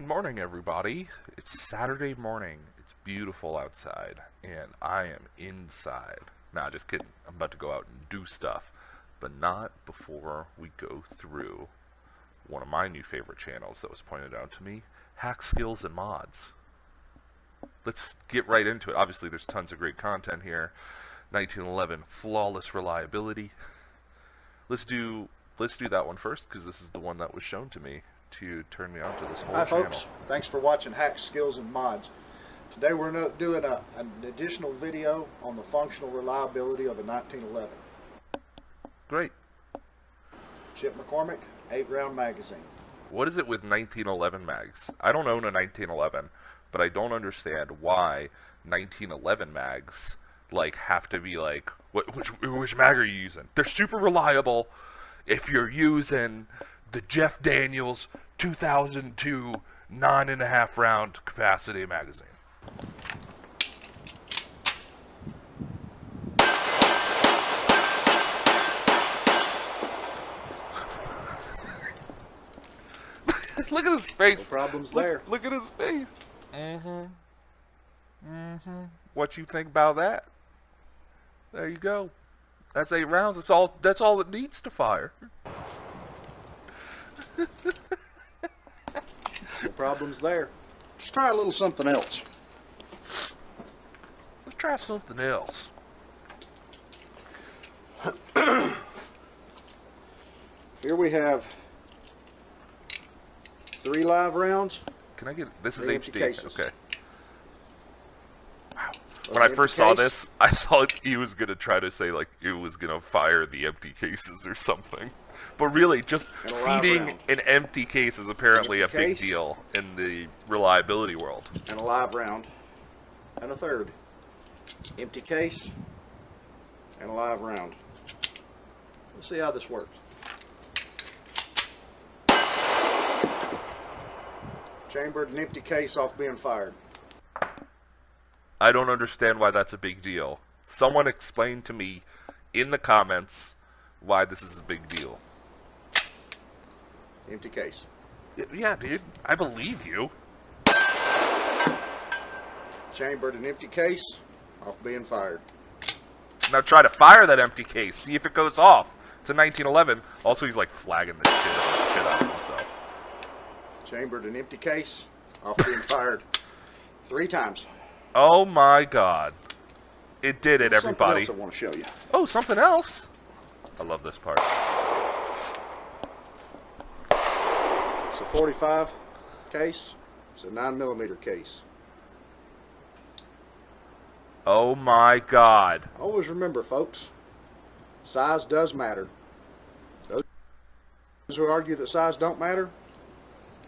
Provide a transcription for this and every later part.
Good morning, everybody. It's Saturday morning. It's beautiful outside, and I am inside. Nah, just kidding. I'm about to go out and do stuff, but not before we go through one of my new favorite channels that was pointed out to me, Hack Skills and Mods. Let's get right into it. Obviously, there's tons of great content here. 1911 flawless reliability. Let's do that one first, because this is the one that was shown to me to turn me on to this whole Hi channel. folks, thanks for watching Hack Skills and Mods. Today we're doing an additional video on the functional reliability of the 1911 Great. Chip McCormick 8-round magazine. What is it with 1911 mags? I don't own a 1911, but I don't understand why 1911 mags have to be which mag are you using? They're super reliable if you're using the Jeff Daniels 2002 9.5 round capacity magazine. Look at his face. No problems there. Look at his face. What you think about that? There you go. That's 8 rounds. That's all it needs to fire. No problems there. Let's try a little something else. Let's try something else. Here we have 3 live rounds. Can I get this? Is 3 empty HD. cases. Okay. Wow. When I first saw this, I thought he was gonna try to say it was gonna fire the empty cases or something. But really, just feeding an empty case is apparently a big deal in the reliability world. And a live round. And a third. Empty case. And a live round. Let's see how this works. Chambered and empty case off being fired. I don't understand why that's a big deal. Someone explain to me in the comments why this is a big deal. Empty case. Yeah, dude. I believe you. Chambered and empty case off being fired. Now try to fire that empty case. See if it goes off. It's a 1911. Also, he's flagging the shit out of himself. Chambered and empty case off being fired 3 times. Oh my God. It did it, everybody. Something else I want to show you. Oh, something else? I love this part. It's a 45 case. It's a 9mm case. Oh my God. Always remember, folks, size does matter. Those who argue that size don't matter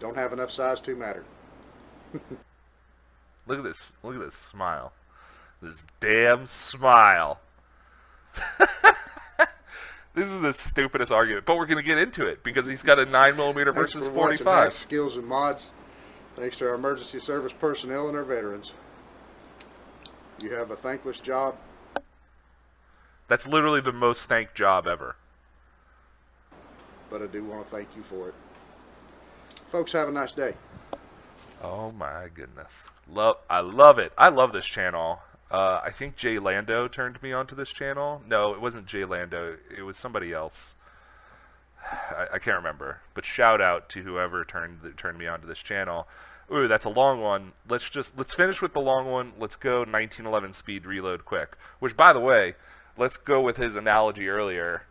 don't have enough size to matter. Look at this. Look at this smile. This damn smile. This is the stupidest argument, but we're going to get into it because he's got a 9mm versus 45. Hack Skills and Mods. Thanks to our emergency service personnel and our veterans. You have a thankless job. That's literally the most thanked job ever. But I do want to thank you for it. Folks, have a nice day. Oh my goodness. I love it. I love this channel. I think Jay Lando turned me onto this channel. No, it wasn't Jay Lando. It was somebody else. I can't remember. But shout out to whoever turned me onto this channel. Ooh, that's a long one. Let's finish with the long one. Let's go 1911 speed reload quick. Which, by the way, let's go with his analogy earlier.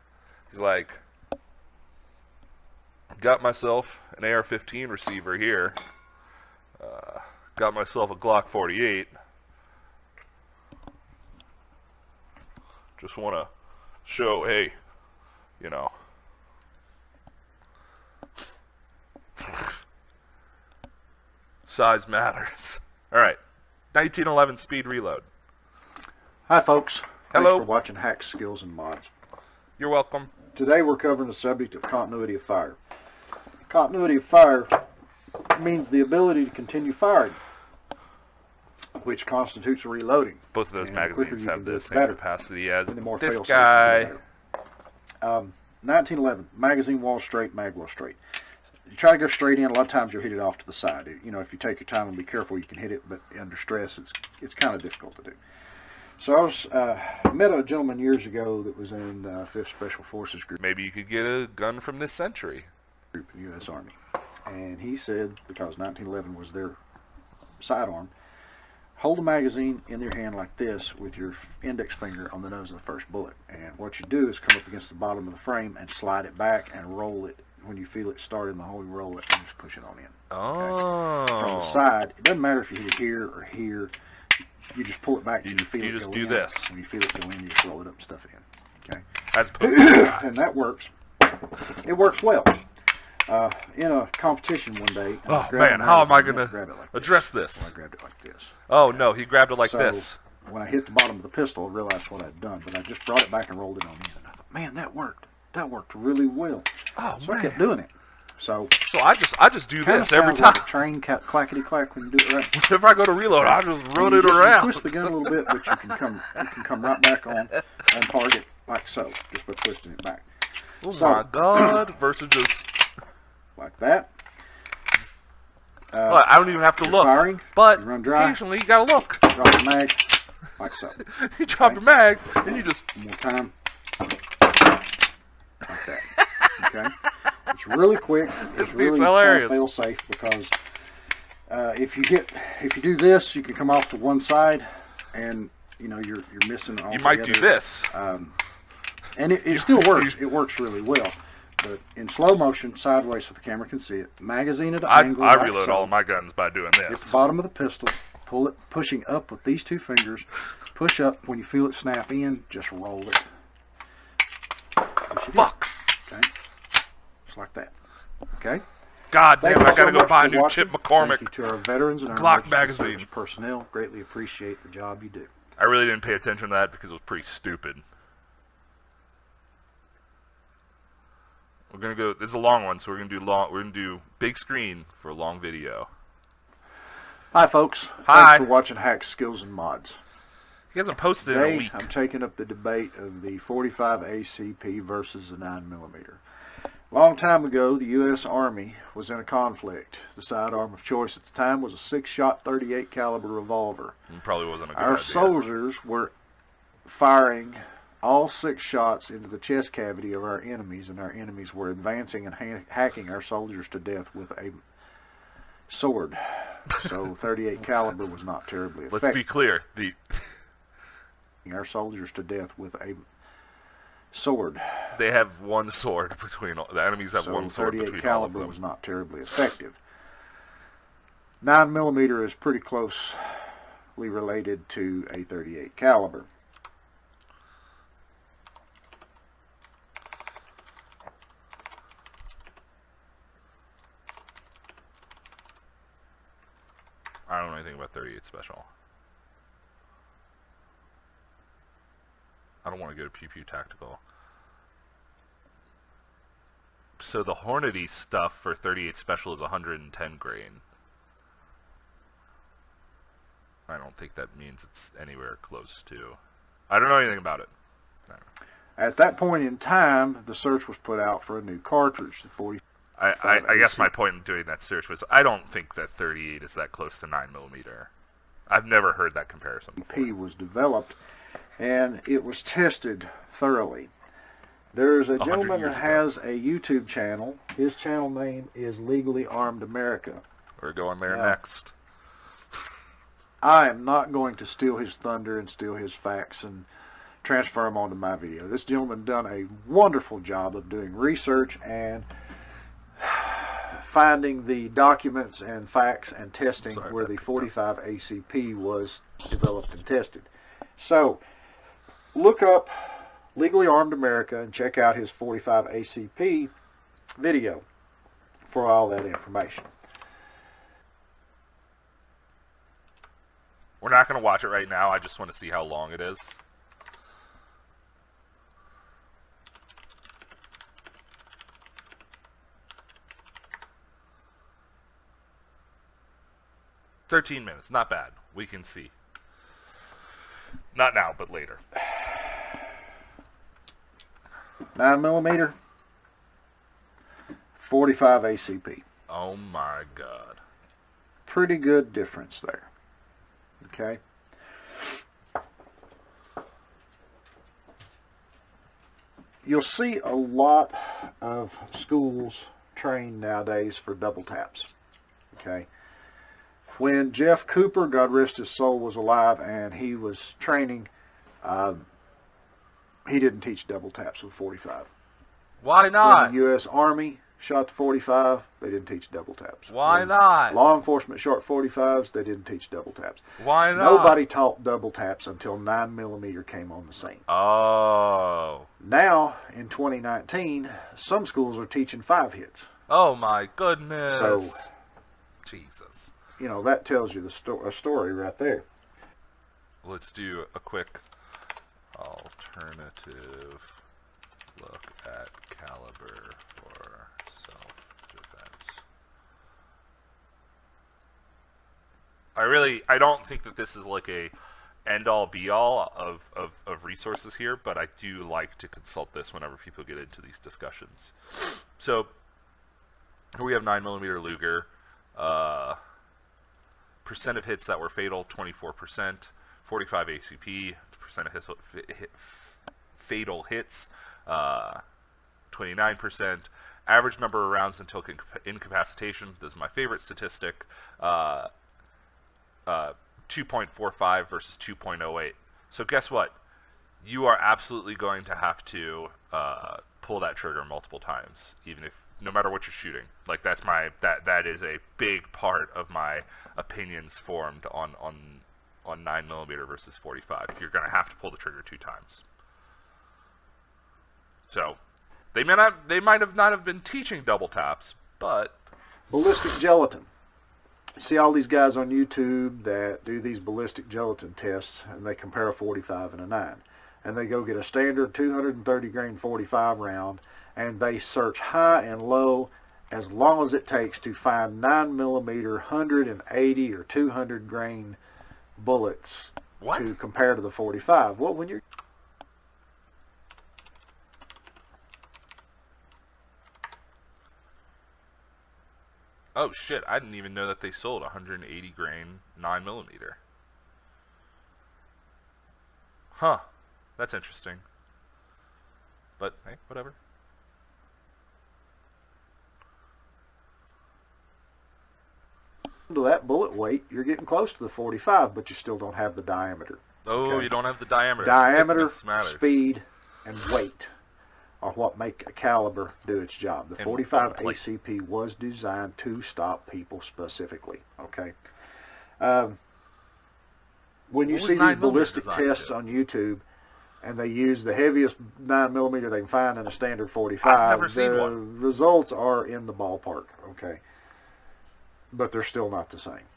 He's like, got myself an AR-15 receiver here. Got myself a Glock 48. Just want to show, hey, you know. Size matters. Alright. 1911 speed reload. Hi folks. Hello. Thanks for watching Hack Skills and Mods. You're welcome. Today we're covering the subject of continuity of fire. Continuity of fire means the ability to continue firing, which constitutes reloading. Both of those And magazines have the same capacity as And the more this fail-safe, guy. the better. 1911 magazine wall straight, mag wall straight. you try to go straight in. A lot of times you'll hit it off to the side. You know, if you take your time and be careful, you can hit it, but under stress, it's kind of difficult to do. So I met a gentleman years ago that was in 5th Special Forces Group Maybe you could get a gun from this century. in the U.S. Army. And he said, because 1911 was their sidearm, hold the magazine in your hand like this with your index finger on the nose of the first bullet. And what you do is come up against the bottom of the frame and slide it back and roll it. When you feel it start in the hole, you roll it and just push it on in. Oh. Okay? From the side, it doesn't matter if you hit it here or here. You just pull it back and you feel it just go do in. this. When you feel it go in, you just roll it up and stuff it in. Okay? As opposed to And that works. It works well. In a competition one day. Oh I grabbed man, a how am I magazine going and grabbed it to like this. address Well, this? I grabbed it like this. Oh no, he grabbed it like So, this. When I hit the bottom of the pistol, I realized what I'd done, but I just brought it back and rolled it on in. And I thought, man, that worked. That worked really well. Oh So I kept doing it. So I just do kinda this every sounds like time. a train clackety clack when you do it right. If I go to reload, I just run it You around. twist the gun a little bit, but you can come right back on target like so, just by twisting it back. Oh So- my god! Versus just, Like that. well, I don't even have to You're look. firing, But you run dry. occasionally you gotta look. drop the mag, like so. You drop your mag and you just. One more time. Like that. Okay? It's really quick. This It's really dude's hilarious. fail safe because if you do this, you can come off to one side, and you know you're missing all. You might do this. And it still works. It works really well. But in slow motion, sideways so the camera can see it. Magazine at an angle. I like reload so. all of my guns by doing Hit the this. bottom of the pistol, pull it, pushing up with these two fingers. Push up. When you feel it snap in, just roll it. Push it in. Fuck! Okay, just like that. Okay. God Thank damn! you I gotta so go much buy a for new watching. Chip McCormick. Thank you to our veterans and our Glock emergency magazine. service personnel. Greatly appreciate the job you do. I really didn't pay attention to that because it was pretty stupid. We're gonna go. This is a long one, so we're gonna do big screen for a long video. Hi, folks. Hi. Thanks for watching Hacks, Skills, and Mods. He hasn't posted in a Today, week. I'm taking up the debate of the 45 ACP versus the 9mm. Long time ago, the U.S. Army was in a conflict. The sidearm of choice at the time was a 6-shot 38 caliber revolver. It probably wasn't a good Our idea. soldiers were firing all 6 shots into the chest cavity of our enemies, and our enemies were advancing and hacking our soldiers to death with a sword. So 38 caliber was not terribly effective. Let's be clear. Our soldiers to death with a sword. They have one sword between the enemies have So one sword 38 between all of caliber them. was not terribly effective. 9mm is pretty closely related to a 38 caliber. I don't know anything about 38 Special. I don't want to go to Pew Pew Tactical. So the Hornady stuff for 38 Special is 110 grain. I don't think that means it's anywhere close to. I don't know anything about it. At that point in time, the search was put out for a new cartridge, the 40. I guess my point in doing that search was I don't think that 38 is that close to 9mm. I've never heard that comparison before. P was developed, and it was tested thoroughly. There's a 100 gentleman years that ago. has a YouTube channel. His channel name is Legally Armed America. We're going there Yeah. next. I am not going to steal his thunder and steal his facts and transfer them onto my video. This gentleman done a wonderful job of doing research and finding the documents and facts and testing Sorry if where that the picked up. 45 ACP was developed and tested. So, look up Legally Armed America and check out his 45 ACP video for all that information. We're not going to watch it right now. I just want to see how long it is. "13 minutes. Not bad. We can see. Not now, but later." 9mm, 45 ACP. Oh my God. Pretty good difference there. Okay. You'll see a lot of schools train nowadays for double taps. Okay. When Jeff Cooper, God rest his soul, was alive and he was training, he didn't teach double taps with 45. Why When not? the U.S. Army shot the 45, they didn't teach double taps. Why When not? law enforcement shot 45s, they didn't teach double taps. Why not? Nobody taught double taps until 9mm came on the scene. Oh. Now, in 2019, some schools are teaching 5 hits. Oh my goodness. So, Jesus. you know, that tells you a story right there. Let's do a quick alternative look at caliber for self-defense. I don't think that this is like a end-all be-all of resources here, but I do like to consult this whenever people get into these discussions. So here we have 9mm Luger. Percent of hits that were fatal, 24%. 45 ACP, percent of fatal hits, 29%. Average number of rounds until incapacitation, this is my favorite statistic, 2.45 versus 2.08. So guess what? You are absolutely going to have to pull that trigger multiple times, even if, no matter what you're shooting. Like that is a big part of my opinions formed on 9mm versus 45. You're going to have to pull the trigger 2 times. So they might have not have been teaching double taps, but Ballistic gelatin. You see all these guys on YouTube that do these ballistic gelatin tests, and they compare a 45 and a 9. And they go get a standard 230 grain 45 round, and they search high and low as long as it takes to find 9mm 180 or 200 grain bullets what? to compare to the 45. Well, when you're Oh shit, I didn't even know that they sold 180 grain 9mm. Huh. That's interesting. But hey, whatever. to that bullet weight, you're getting close to the 45, but you still don't have the diameter. Oh, Okay. you don't have the diameter. Diameter, Thickness matters. speed, and weight are what make a caliber do its job. The And 45 plate. ACP was designed to stop people specifically. Okay. When you What was see these 9mm ballistic designed to tests do? on YouTube, and they use the heaviest 9mm they can find in a standard 45, I've never seen the one. results are in the ballpark. Okay. But they're still not the same.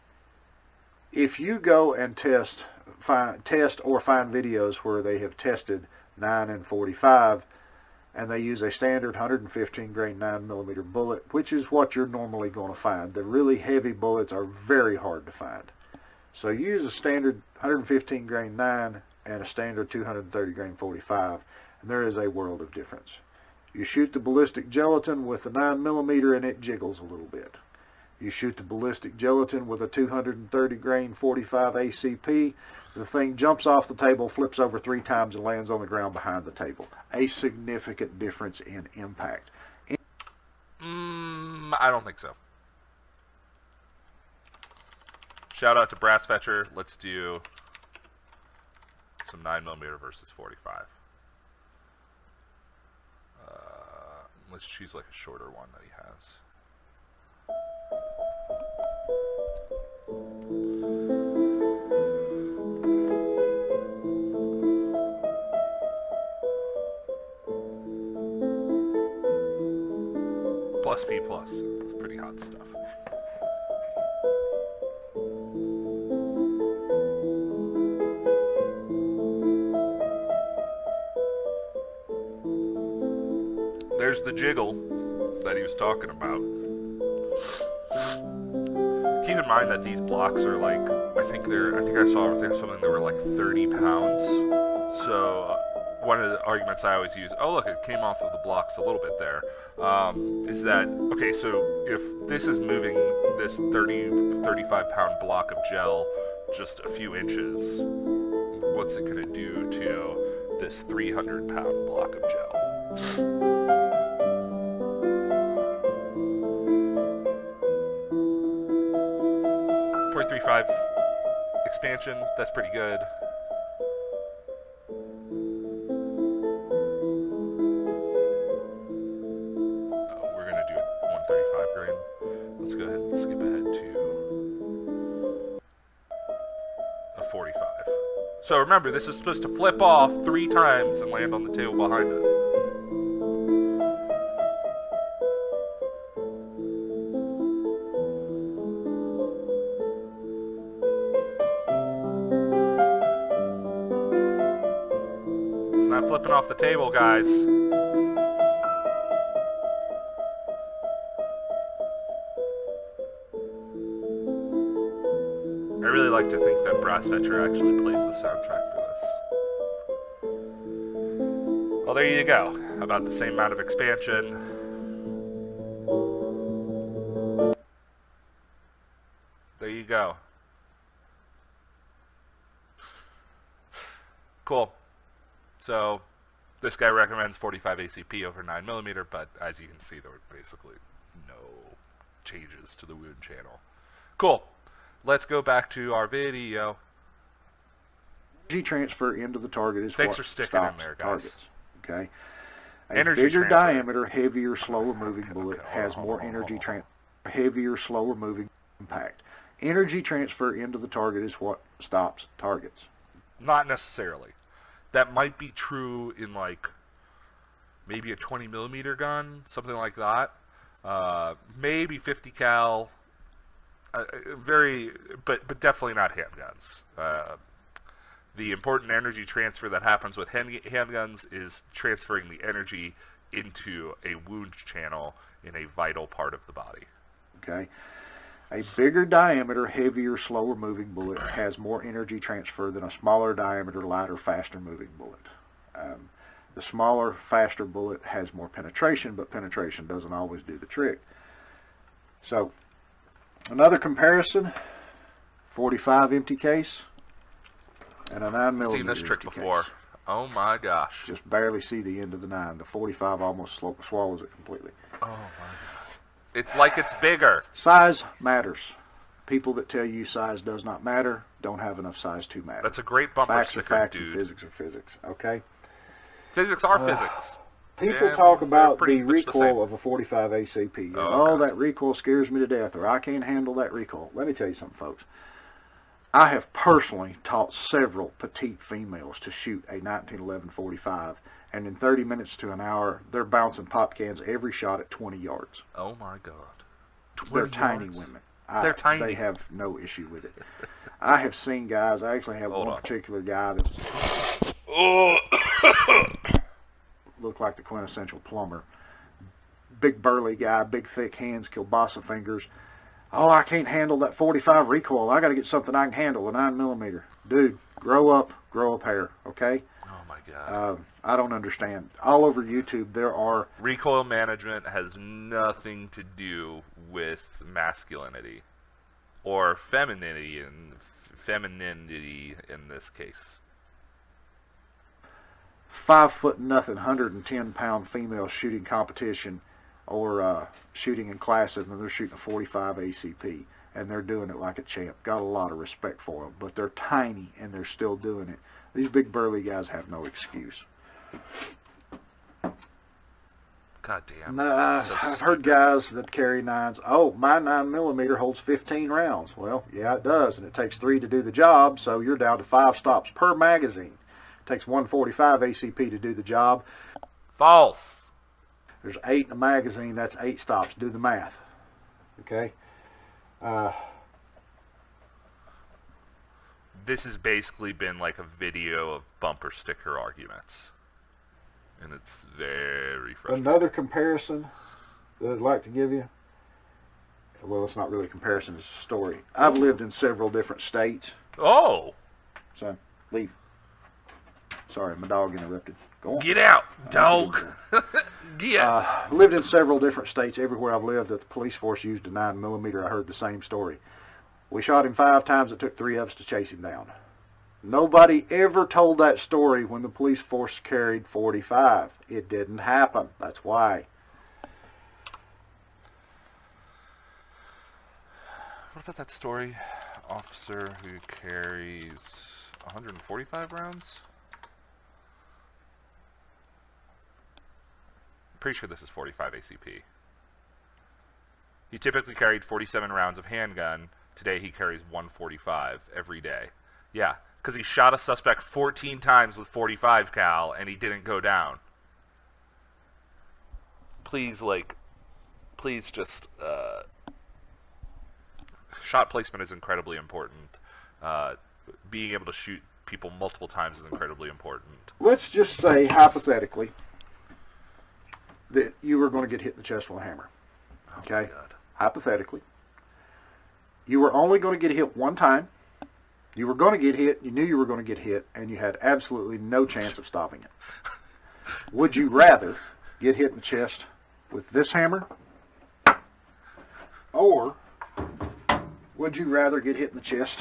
If you go and test or find videos where they have tested 9 and 45, and they use a standard 115 grain 9mm bullet, which is what you're normally going to find. The really heavy bullets are very hard to find. So you use a standard 115 grain 9 and a standard 230 grain 45, and there is a world of difference. You shoot the ballistic gelatin with a 9mm and it jiggles a little bit. You shoot the ballistic gelatin with a 230 grain 45 ACP, the thing jumps off the table, flips over 3 times, and lands on the ground behind the table. A significant difference in impact. I don't think so. Shout out to Brass Fetcher. Let's do some 9mm versus 45. Let's choose like a shorter one that he has. Plus P plus. It's pretty hot stuff. There's the jiggle that he was talking about. Keep in mind that these blocks are like, I think I saw something, they were like 30 pounds. So one of the arguments I always use, oh look, it came off of the blocks a little bit there, is that, okay, so if this is moving this 35 pound block of gel just a few inches, what's it going to do to this 300 pound block of gel? 0.35 expansion, that's pretty good. We're going to do 135 grain. Let's go ahead and skip ahead to a 45. So remember, this is supposed to flip off 3 times and land on the table behind it. It's not flipping off the table, guys. I really like to think that Brass Fetcher actually plays the soundtrack for this. Well, there you go. About the same amount of expansion. There you go. Cool. So, this guy recommends 45 ACP over 9mm, but as you can see, there were basically no changes to the wound channel. Cool. Let's go back to our video. Energy transfer into the target is Thanks what for sticking in stops there, guys. targets. Okay. A Energy bigger transfer. diameter, heavier, slower moving bullet Okay, has hold more on, energy hold on. heavier, slower moving impact. Energy transfer into the target is what stops targets. Not necessarily. That might be true in like maybe a 20mm gun, something like that. Maybe 50 cal. But definitely not handguns. The important energy transfer that happens with handguns is transferring the energy into a wound channel in a vital part of the body. Okay. A bigger diameter, heavier, slower moving bullet has more energy transfer than a smaller diameter, lighter, faster moving bullet. The smaller, faster bullet has more penetration, but penetration doesn't always do the trick. So, another comparison, 45 empty case and a 9mm Seen this trick before. Case. Oh my gosh. Just barely see the end of the 9. The 45 almost swallows it completely. Oh my god. It's like it's bigger. Size matters. People that tell you size does not matter don't have enough size to matter. That's a great bumper Facts are sticker, facts dude. and physics are physics. Okay. Physics are physics. People Yeah, talk they're about pretty the much the same. recoil of a 45 ACP. Oh, God. That recoil scares me to death, or I can't handle that recoil. Let me tell you something, folks. I have personally taught several petite females to shoot a 1911 45, and in 30 minutes to an hour, they're bouncing pop cans every shot at 20 yards. Oh my god. They're 20 tiny yards? women. They're tiny. They have no issue with it. I have seen guys, I actually have Hold one on. particular guy that Oh. looked like the quintessential plumber. Big burly guy, big thick hands, kielbasa fingers. Oh, I can't handle that 45 recoil. I got to get something I can handle, a 9mm. Dude, grow up hair, okay? Oh my god. I don't understand. All over YouTube, there are... Recoil management has nothing to do with masculinity or femininity in this case. 5'0" 110-pound females shooting competition or shooting in classes, and they're shooting a 45 ACP, and they're doing it like a champ. Got a lot of respect for them, but they're tiny and they're still doing it. These big burly guys have no excuse. God damn. So I've heard guys that carry 9s. Oh, my 9mm holds 15 rounds. Well, yeah, it does, and it takes 3 to do the job, so you're down to 5 stops per magazine. It takes 145 ACP to do the job. false. There's 8 in a magazine. That's 8 stops. Do the math. Okay. This has basically been like a video of bumper sticker arguments, and it's very frustrating. Another comparison that I'd like to give you. Well, it's not really a comparison. It's a story. I've lived in several different states. Oh. Son, leave. Sorry, my dog interrupted. Go on. Get out, dog. Get out. Lived in several different states. Everywhere I've lived that the police force used a 9mm, I heard the same story. We shot him 5 times. It took 3 of us to chase him down. Nobody ever told that story when the police force carried 45. It didn't happen. That's why. What about that story? Officer who carries 145 rounds? Pretty sure this is 45 ACP. He typically carried 47 rounds of handgun. Today he carries 145 every day. Yeah, because he shot a suspect 14 times with 45 cal and he didn't go down. Please, just, shot placement is incredibly important. Being able to shoot people multiple times is incredibly important. Let's just say, hypothetically, that you were going to get hit in the chest with a hammer. Okay? Oh my God. Hypothetically. You were only going to get hit one time. You were going to get hit. You knew you were going to get hit, and you had absolutely no chance of stopping it. Would you rather get hit in the chest with this hammer, or would you rather get hit in the chest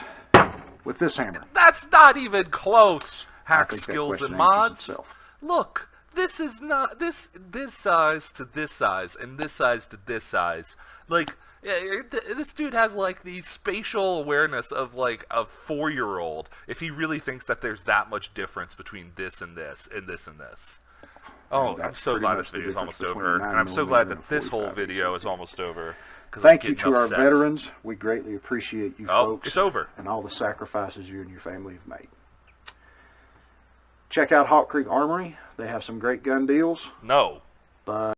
with this hammer? That's not even close. I Hack think that skills question and answers mods. itself. Look, this is not this size to this size and this size to this size. Like, this dude has like the spatial awareness of like a 4-year-old. If he really thinks that there's that much difference between this and this and this and this. Oh, I'm so glad this video is almost over, and I'm so glad that this whole video is almost over. Thank you to our veterans. We greatly appreciate you folks. It's over. And all the sacrifices you and your family have made. Check out Hawk Creek Armory. They have some great gun deals. No. But